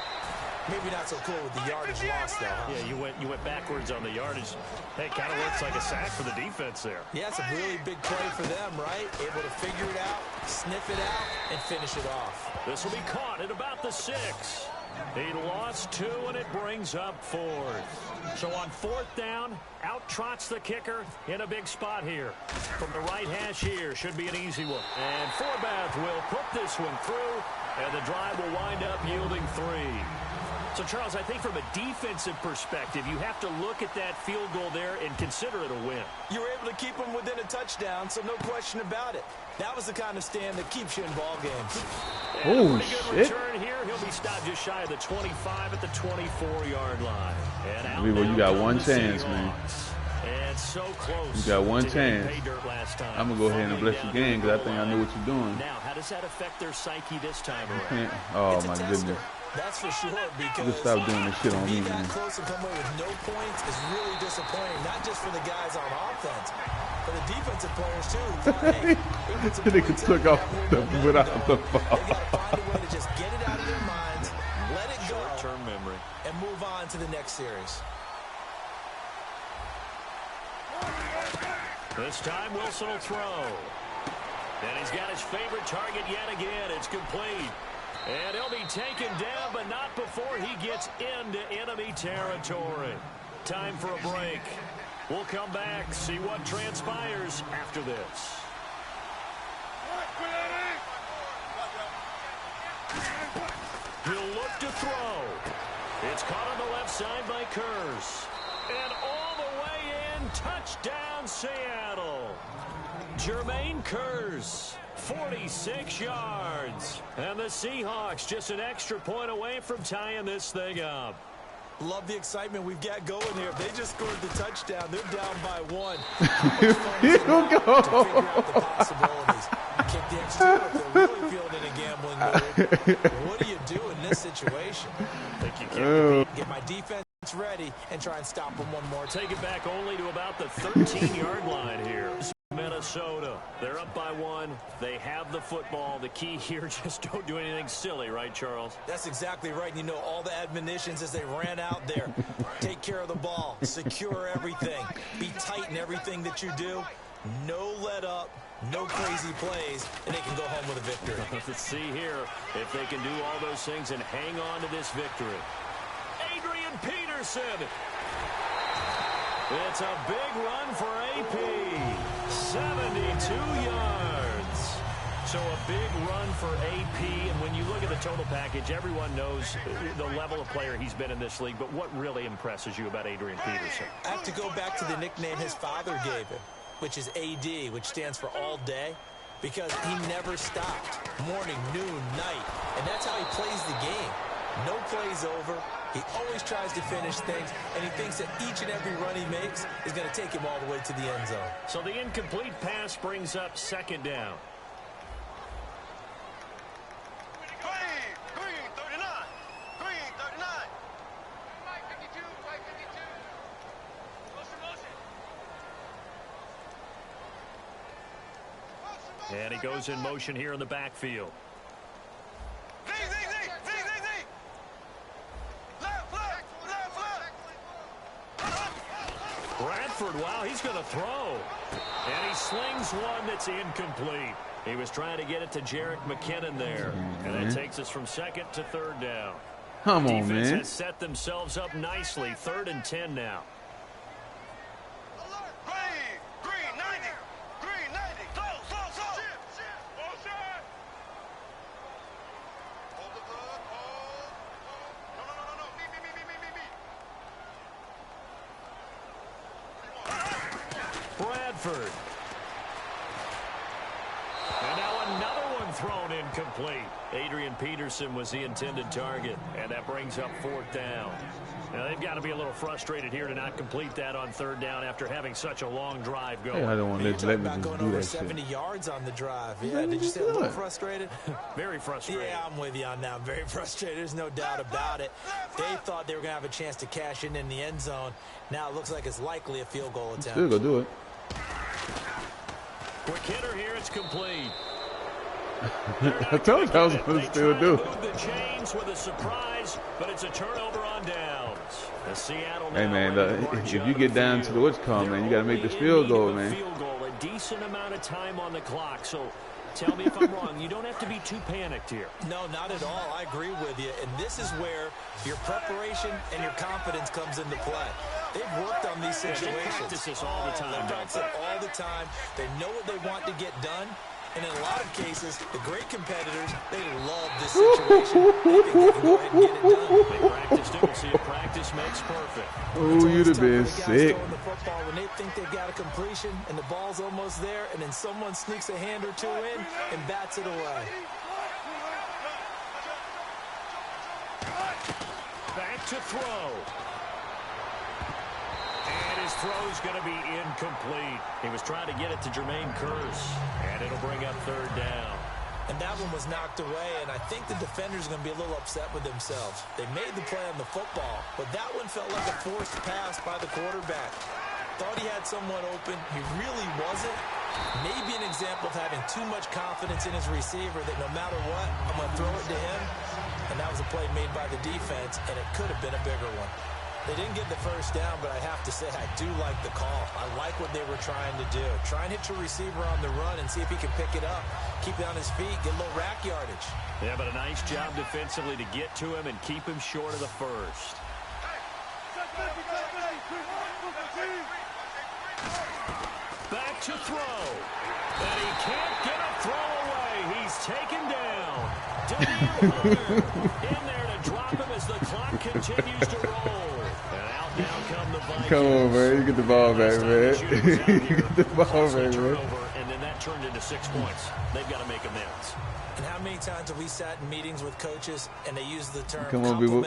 Maybe not so cool with the yardage loss, though, huh? Yeah, you went backwards on the yardage. Hey, kind of looks like a sack for the defense there. Yeah, it's a really big play for them, right? Able to figure it out, sniff it out, and finish it off. This will be caught at about the 6. He lost 2, and it brings up 4th. So on 4th down, out trots the kicker in a big spot here. From the right hash here, should be an easy one. And Forbath will put this one through, and the drive will wind up yielding 3. So, Charles, I think from a defensive perspective, you have to look at that field goal there and consider it a win. You were able to keep them within a touchdown, so no question about it. That was the kind of stand that keeps you in ball games. Oh, shit. Return here. He'll be stopped just shy of the 25 at the 24-yard line. And out Levo, you got one chance, man. And so close. You got one chance. I'm going to go ahead and bless the game because I think I know what you're doing. Now, how does that affect their psyche this time around? Oh, my goodness. That's for sure, because just stop doing this shit on me, being that man. close and come away with no points is really disappointing, not just for the guys on offense, but the defensive players too. Who thought, hey, we put some They points in, took off without the ball. They got to find a way to just get it out of their minds, let it go, Short-term memory, and move on to the next series. This time Wilson will throw. And he's got his favorite target yet again. It's complete. And he'll be taken down, but not before he gets into enemy territory. Time for a break. We'll come back, see what transpires after this. He'll look to throw. It's caught on the left side by Kearse. And all the way in, touchdown Seattle. Jermaine Kearse. 46 yards. And the Seahawks just an extra point away from tying this thing up. Love the excitement we've got going here. If they just scored the touchdown, they're down by 1. Here we go. To figure out the possibilities. Kick the extra point if they're really feeling in a gambling mood. What do you do in this situation? I think you can't Get my defense ready and try and stop them one more time. take it back only to about the 13-yard line here. Minnesota, they're up by 1. They have the football. The key here, just don't do anything silly, right, Charles? That's exactly right. And you know all the admonitions as they ran out there. Take care of the ball. Secure everything. Be tight in everything that you do. No let up. No crazy plays. And they can go home with a victory. Let's see here if they can do all those things and hang on to this victory. Adrian Peterson. It's a big run for AP. 72 yards. So a big run for AP. And when you look at the total package, everyone knows the level of player he's been in this league. But what really impresses you about Adrian Peterson? I have to go back to the nickname his father gave him, which is AD, which stands for all day, because he never stopped. Morning, noon, night. And that's how he plays the game. No plays over. He always tries to finish things, and he thinks that each and every run he makes is going to take him all the way to the end zone. So the incomplete pass brings up 2nd down. Green 39. Green 39. White 52. White 52. And he goes in motion here in the backfield. Z. Bradford, wow, he's going to throw. And he slings one that's incomplete. He was trying to get it to Jerick McKinnon there. And that takes us from 2nd to 3rd down. Come on, Defense man. has set themselves up nicely. 3rd and 10 now. Green 90. Green 90. Slow. Hold the blood. No. Me. Bradford. And now another one thrown incomplete. Adrian Peterson was the intended target. And that brings up 4th down. Now they've got to be a little frustrated here to not complete that on 3rd down after having such a long drive going. Hey, I don't want to let me About just going do over that 70 shit. yards on the drive. Yeah, Let me did you just say a do little it. frustrated? Very frustrated. Yeah, I'm with you on that. I'm very frustrated. There's no doubt about it. They thought they were going to have a chance to cash in the end zone. Now it looks like it's likely a field goal attempt. Still go do it. Quick hitter here. It's complete. I told you I was going to still do it. The chains with a surprise, but it's a turnover on downs. The Seattle hey, man, if you get down to the what's called, man, you got to make this field goal, man. A decent amount of time on the clock. So tell me if I'm wrong. You don't have to be too panicked here. No, not at all. I agree with you. And this is where your preparation and your confidence comes into play. They've worked on these situations. They practice this all the time. They practice it all the time. They know what they want to get done. And in a lot of cases, the great competitors, they love this situation. They think they can go ahead and get it done. They practiced it. We'll see if practice makes perfect. Oh, you'd have been sick. The football, when they think they've got a completion and the ball's almost there, and then someone sneaks a hand or two in and bats it away. Back to throw. And his throw's going to be incomplete. He was trying to get it to Jermaine Kearse, and it'll bring up third down. And that one was knocked away, and I think the defenders are going to be a little upset with themselves. They made the play on the football, but that one felt like a forced pass by the quarterback. Thought he had someone open. He really wasn't. Maybe an example of having too much confidence in his receiver that no matter what, I'm going to throw it to him. And that was a play made by the defense, and it could have been a bigger one. They didn't get the first down, but I have to say I do like the call. I like what they were trying to do. Try and hit your receiver on the run and see if he can pick it up. Keep it on his feet, get a little rack yardage. Yeah, but a nice job defensively to get to him and keep him short of the first. Back to throw. And he can't get a throw away. He's taken down. Danielle Hunter in there to drop him as the clock continues to roll. And out now come the Vikings. Come on, man. You get the ball back, man. You get the ball back, man. And then that turned into 6 points. They've got to make amends. And how many times have we sat in meetings with coaches and they use the term come on, people.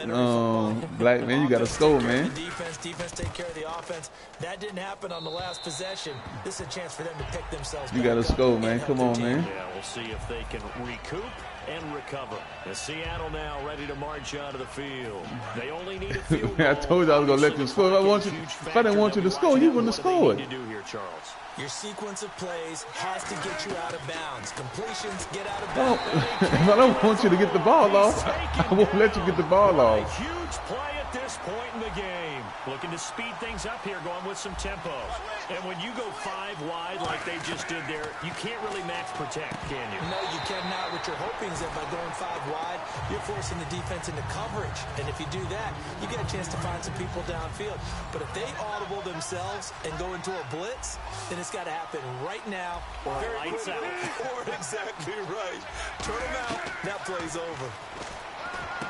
Black man, you got to score, man. Defense take care of the offense. That didn't happen on the last possession. This is a chance for them to pick themselves You got to score, man. Come on, man. Yeah, we'll see if they can recoup and recover. The Seattle now ready to march out of the field. They only need a field goal. I told you I was going to let you score. If I didn't want you to score, you wouldn't have scored. Charles? Your sequence of plays has to get you out of bounds. Completions get out of bounds. If I don't want you to get the ball off, I won't let you get the ball off. A huge play at this point in the game. Looking to speed things up here, going with some tempo. And when you go 5 wide like they just did there, you can't really max protect, can you? No, you cannot. What you're hoping is that by going 5 wide, you're forcing the defense into coverage. And if you do that, you get a chance to find some people downfield. But if they audible themselves and go into a blitz, then it's got to happen right now. Or lights out. Or exactly right. Turn them out. That play's over.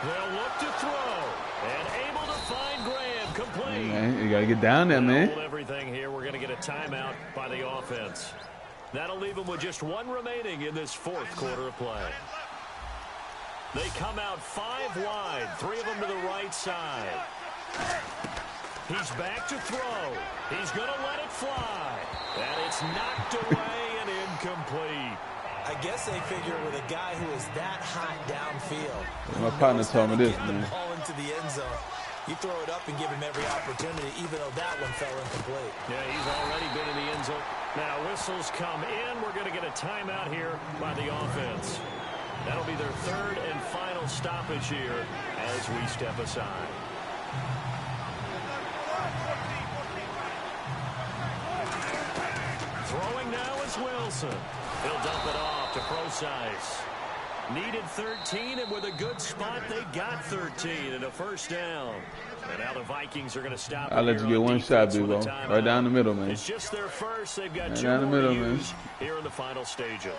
They'll look to throw. And able to find Graham. Complete. Man, you got to get down there, man. Hold everything here. We're going to get a timeout by the offense. That'll leave them with just 1 remaining in this 4th quarter of play. They come out 5 wide. 3 of them to the right side. He's back to throw. He's going to let it fly. And it's knocked away and incomplete. I guess they figure with a guy who is that hot downfield. My partner told me this, man. The ball into the end zone. You throw it up and give him every opportunity, even though that one fell incomplete. Yeah, he's already been in the end zone. Now whistles come in. We're going to get a timeout here by the offense. That'll be their 3rd and final stoppage here as we step aside. Throwing now is Wilson. He'll dump it off to Procise. Needed 13, and with a good spot, they got 13 and a first down. And now the Vikings are going to stop. I'll let you get one shot, B-Bo. Right down the middle, man. It's just their first. They've got right 2 down the more middle, to man. use here in the final stages.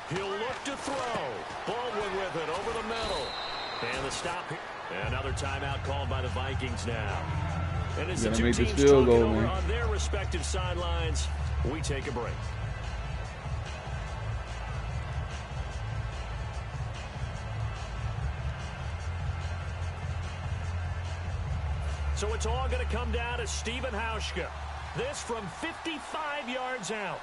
He'll look to throw. Baldwin with it over the middle. And the stop here. Another timeout called by the Vikings now. And as the 2 teams talk it over on their respective sidelines, we take a break. So it's all going to come down to Stephen Hauschka. This from 55 yards out.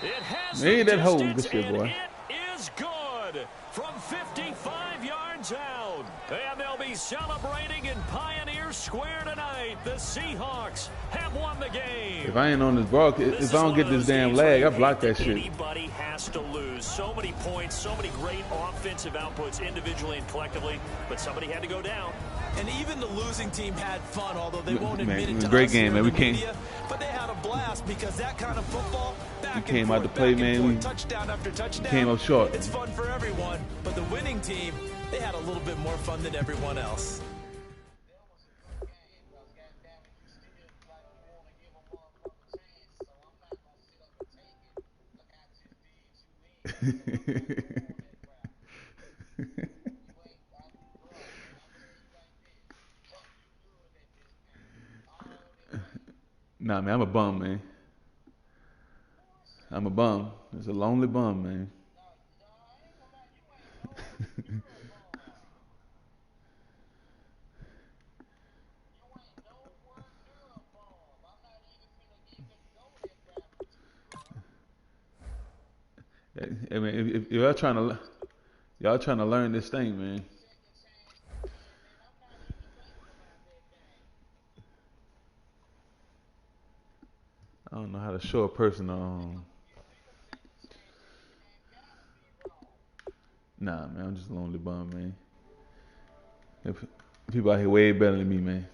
It has Ain't the that hole. distance, Good shit, and boy. it is good from 55 yards out. And they'll be celebrating in Pioneer Square tonight. The Seahawks have won the game. If I ain't on this ball, if I don't get this damn lag, I block that shit. Anybody has to lose. So many points, so many great offensive outputs individually and collectively, but somebody had to go down. And even the losing team had fun, although they won't admit it to great us game, here man. in We the came. media, but they had a blast because that kind of football, We came out to play, man. touchdown after touchdown. Came up short. It's fun for everyone, but the winning team, they had a little bit more fun than everyone else. Nah, man, I'm a bum, man. I'm a bum. It's a lonely bum, man. I mean, if y'all trying to learn this thing, man. I don't know how to show a person. Nah, man, I'm just a lonely bum, man. People out here way better than me, man.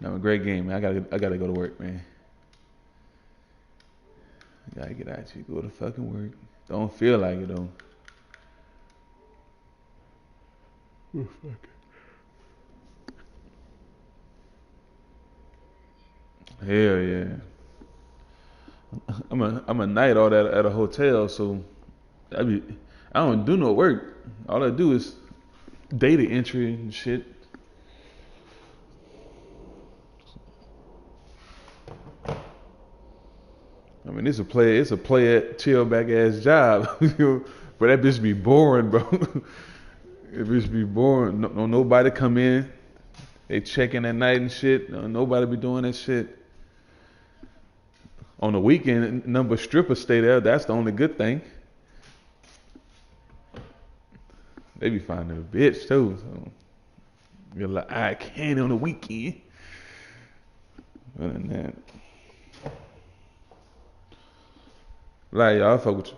Now, a great game, man. I gotta go to work, man. I gotta get out here, go to fucking work. Don't feel like it though. Oh, fuck. Hell yeah. I'm a night all that at a hotel, so I don't do no work. All I do is data entry and shit. I mean, it's a play chill back ass job, but that bitch be boring, bro. It bitch be boring. No nobody come in. They checking at night and shit. Nobody be doing that shit. On the weekend, number of strippers stay there. That's the only good thing. They be finding a bitch too. So you're like, I can't on the weekend. Other than that, like y'all, fuck with you.